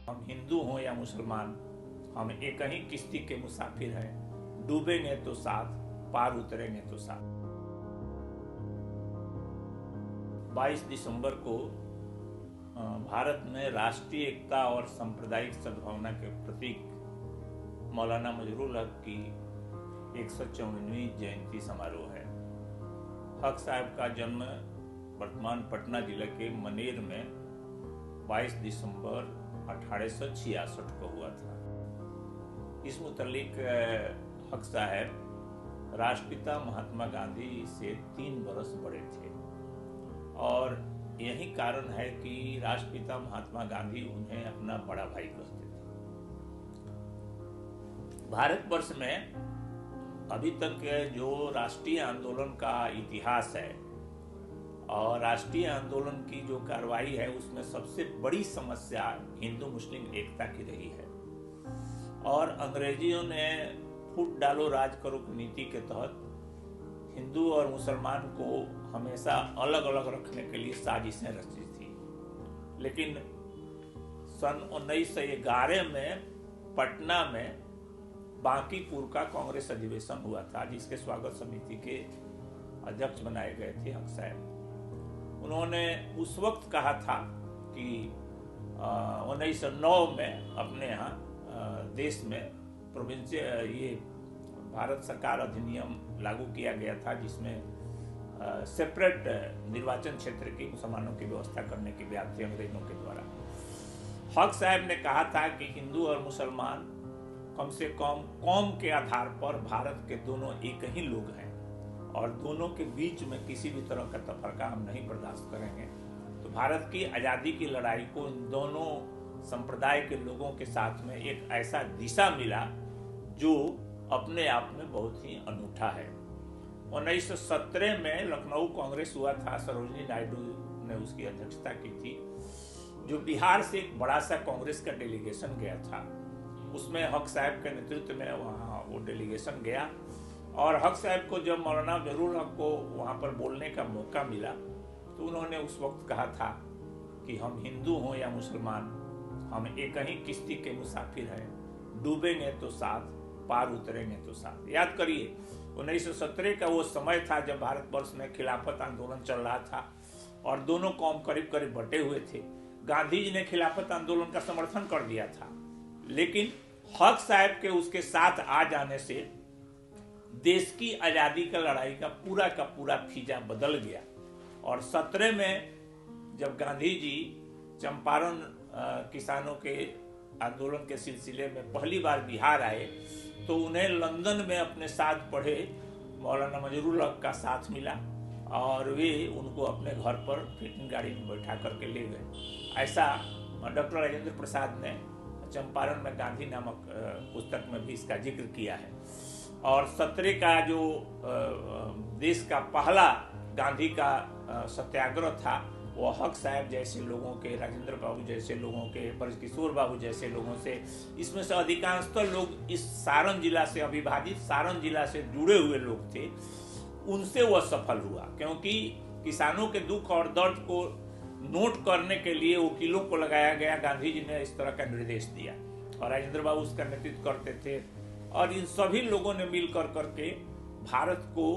हम हिंदू हों या मुसलमान, हम एक ही किश्ती के मुसाफिर हैं। डूबेंगे तो साथ, पार उतरेंगे तो साथ। 22 दिसंबर को भारत में राष्ट्रीय एकता और सांप्रदायिक सद्भावना के प्रतीक मौलाना मजरूल हक की 154वीं जयंती समारोह है। हक साहब का जन्म वर्तमान पटना जिले के मनेर में 22 दिसंबर 1866 को हुआ था। इस मुतालिक हक साहब राष्ट्रपिता महात्मा गांधी से 3 बरस बड़े थे और यही कारण है कि राष्ट्रपिता महात्मा गांधी उन्हें अपना बड़ा भाई कहते थे। भारतवर्ष में अभी तक जो राष्ट्रीय आंदोलन का इतिहास है और राष्ट्रीय आंदोलन की जो कार्रवाई है, उसमें सबसे बड़ी समस्या हिंदू मुस्लिम एकता की रही है। और अंग्रेजियों ने फूट डालो राज करो की नीति के तहत हिंदू और मुसलमान को हमेशा अलग अलग रखने के लिए साजिशें रची थी। लेकिन सन 1911 में पटना में बांकीपुर का कांग्रेस अधिवेशन हुआ था, जिसके स्वागत समिति के अध्यक्ष बनाए गए थे हक साहब। उन्होंने उस वक्त कहा था कि 1909 में अपने यहाँ देश में प्रोविंशियल ये भारत सरकार अधिनियम लागू किया गया था, जिसमें सेपरेट निर्वाचन क्षेत्र की मुसलमानों की व्यवस्था करने की बात थी अंग्रेजों के द्वारा। हक साहब ने कहा था कि हिंदू और मुसलमान कम से कम कौम के आधार पर भारत के दोनों एक ही लोग हैं और दोनों के बीच में किसी भी तरह का तफरका हम नहीं बर्दाश्त करेंगे। तो भारत की आज़ादी की लड़ाई को इन दोनों संप्रदाय के लोगों के साथ में एक ऐसा दिशा मिला जो अपने आप में बहुत ही अनूठा है। 1917 में लखनऊ कांग्रेस हुआ था, सरोजिनी नायडू ने उसकी अध्यक्षता की थी, जो बिहार से एक बड़ा सा कांग्रेस का डेलीगेशन गया था। उसमें हक साहब के नेतृत्व में वहाँ वो डेलीगेशन गया और हक साहब को जब मौलाना मजरूल हक को वहाँ पर बोलने का मौका मिला तो उन्होंने उस वक्त कहा था कि हम हिंदू हों या मुसलमान, हम एक ही किश्ती के मुसाफिर हैं। डूबेंगे तो साथ, पार उतरेंगे तो साथ। याद करिए 1917 का वो समय था जब भारतवर्ष में खिलाफत आंदोलन चल रहा था और दोनों कौम करीब करीब बटे हुए थे। गांधी जी ने खिलाफत आंदोलन का समर्थन कर दिया था, लेकिन हक साहब के उसके साथ आ जाने से देश की आजादी का लड़ाई का पूरा फीजा बदल गया। और 17 में जब गांधी जी चंपारण किसानों के आंदोलन के सिलसिले में पहली बार बिहार आए तो उन्हें लंदन में अपने साथ पढ़े मौलाना मजरूल हक का साथ मिला और वे उनको अपने घर पर फिटिंग गाड़ी में बैठा करके ले गए। ऐसा डॉक्टर राजेंद्र प्रसाद ने चंपारण में गांधी नामक पुस्तक में भी इसका जिक्र किया है। और 17 का जो देश का पहला गांधी का सत्याग्रह था, वो हक साहब जैसे लोगों के, राजेंद्र बाबू जैसे लोगों के, ब्रजकिशोर बाबू जैसे लोगों से, इसमें से अधिकांशतः लोग इस सारण जिला से, अविभाजित सारण जिला से जुड़े हुए लोग थे, उनसे वह सफल हुआ। क्योंकि किसानों के दुख और दर्द को नोट करने के लिए वकीलों को लगाया गया। गांधी जी ने इस तरह का निर्देश दिया और राजेंद्र बाबू उसका नेतृत्व करते थे और इन सभी लोगों ने मिलकर करके भारत को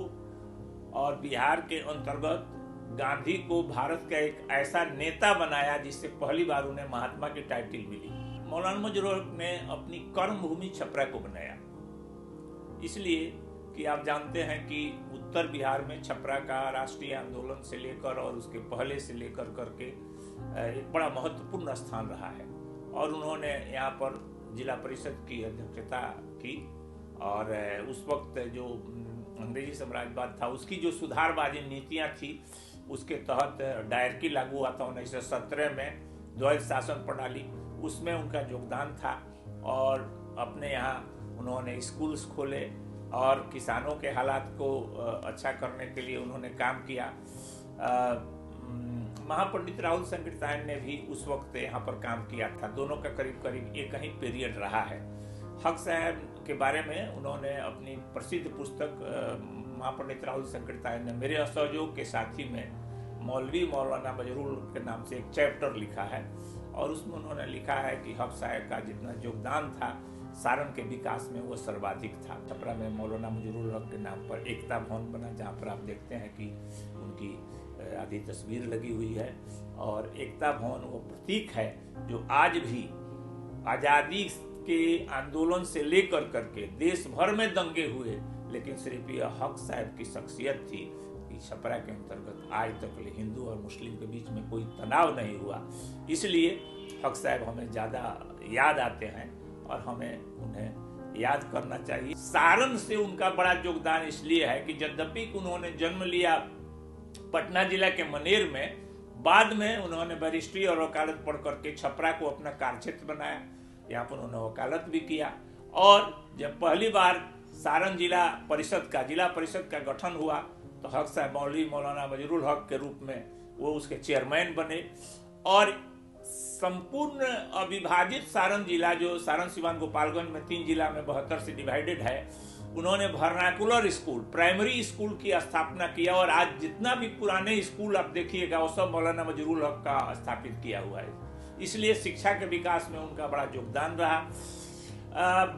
और बिहार के अंतर्गत गांधी को भारत का एक ऐसा नेता बनाया जिससे पहली बार उन्हें महात्मा की टाइटल मिली। मौलाना मजरूल हक ने अपनी कर्म भूमि छपरा को बनाया, इसलिए कि आप जानते हैं कि उत्तर बिहार में छपरा का राष्ट्रीय आंदोलन से लेकर और उसके पहले से लेकर करके एक बड़ा महत्वपूर्ण स्थान रहा है। और उन्होंने यहाँ पर जिला परिषद की अध्यक्षता की और उस वक्त जो अंग्रेजी साम्राज्यवाद था उसकी जो सुधारवादी नीतियाँ थी उसके तहत डायरकी लागू हुआ था 1917 में, द्वैध शासन प्रणाली, उसमें उनका योगदान था। और अपने यहाँ उन्होंने स्कूल्स खोले और किसानों के हालात को अच्छा करने के लिए उन्होंने काम किया। महापंडित राहुल संकीर्तन ने भी उस वक्त यहाँ पर काम किया था। दोनों का करीब करीब एक ही पीरियड रहा है। हक साहब के बारे में उन्होंने अपनी प्रसिद्ध पुस्तक महापंडित राहुल संकीर्तन ने मेरे असहयोग के साथी में मौलवी मौलाना मजरूल के नाम से एक चैप्टर लिखा है और उसमें उन्होंने लिखा है कि हक साहब का जितना योगदान था सारण के विकास में वो सर्वाधिक था। छपरा में मौलाना मजरूल हक के नाम पर एकता भवन बना, जहाँ पर आप देखते हैं कि उनकी आधी तस्वीर लगी हुई है और एकता भवन वो प्रतीक है जो आज भी आज़ादी के आंदोलन से लेकर करके देश भर में दंगे हुए, लेकिन सिर्फ यह हक साहब की शख्सियत थी कि छपरा के अंतर्गत आज तक हिंदू और मुस्लिम के बीच में कोई तनाव नहीं हुआ। इसलिए हक साहब हमें ज़्यादा याद आते हैं और हमें उन्हें याद करना चाहिए। सारण से उनका बड़ा योगदान इसलिए है कि यद्यपि उन्होंने जन्म लिया पटना जिला के मनेर में, बाद में उन्होंने बैरिस्ट्री और वकालत पढ़ करके छपरा को अपना कार्यक्षेत्र बनाया। यहाँ पर उन्होंने वकालत भी किया और जब पहली बार सारण जिला परिषद का गठन हुआ तो हक साहब मौलवी मौलाना मजरूल हक के रूप में वो उसके चेयरमैन बने और संपूर्ण अविभाजित सारण जिला जो सारण सिवान गोपालगंज में 3 जिला में 72 से डिवाइडेड है, उन्होंने वर्नाकुलर स्कूल प्राइमरी स्कूल की स्थापना किया और आज जितना भी पुराने स्कूल आप देखिएगा वो सब मौलाना मजरूल हक का स्थापित किया हुआ है। इसलिए शिक्षा के विकास में उनका बड़ा योगदान रहा।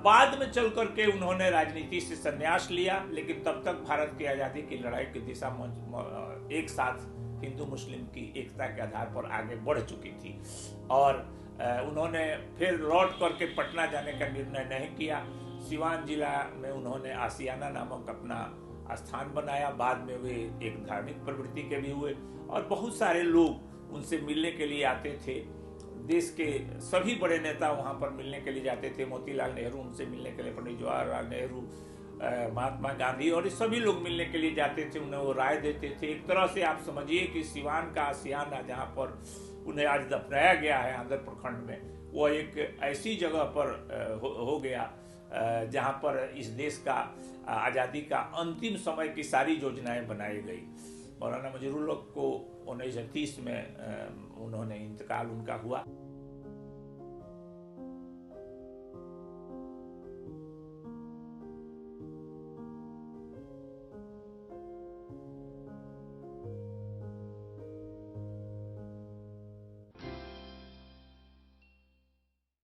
बाद में चल करके उन्होंने राजनीति से संन्यास लिया, लेकिन तब तक भारत की आज़ादी की लड़ाई की दिशा एक साथ हिंदू मुस्लिम की एकता के आधार पर आगे बढ़ चुकी थी और उन्होंने फिर लौट करके पटना जाने का निर्णय नहीं किया। सिवान जिला में उन्होंने आसियाना नामक अपना स्थान बनाया। बाद में वे एक धार्मिक प्रवृत्ति के भी हुए और बहुत सारे लोग उनसे मिलने के लिए आते थे। देश के सभी बड़े नेता वहाँ पर मिलने के लिए जाते थे। मोतीलाल नेहरू उनसे मिलने के लिए, पंडित जवाहरलाल नेहरू, महात्मा गांधी और सभी लोग मिलने के लिए जाते थे, उन्हें वो राय देते थे। एक तरह से आप समझिए कि सिवान का आसियाना जहाँ पर उन्हें आज दफनाया गया है आंध्र प्रखंड में, वो एक ऐसी जगह पर हो गया जहाँ पर इस देश का आज़ादी का अंतिम समय की सारी योजनाएं बनाई गई। मौलाना मजरूल हक को 1930 में उन्होंने इंतकाल उनका हुआ।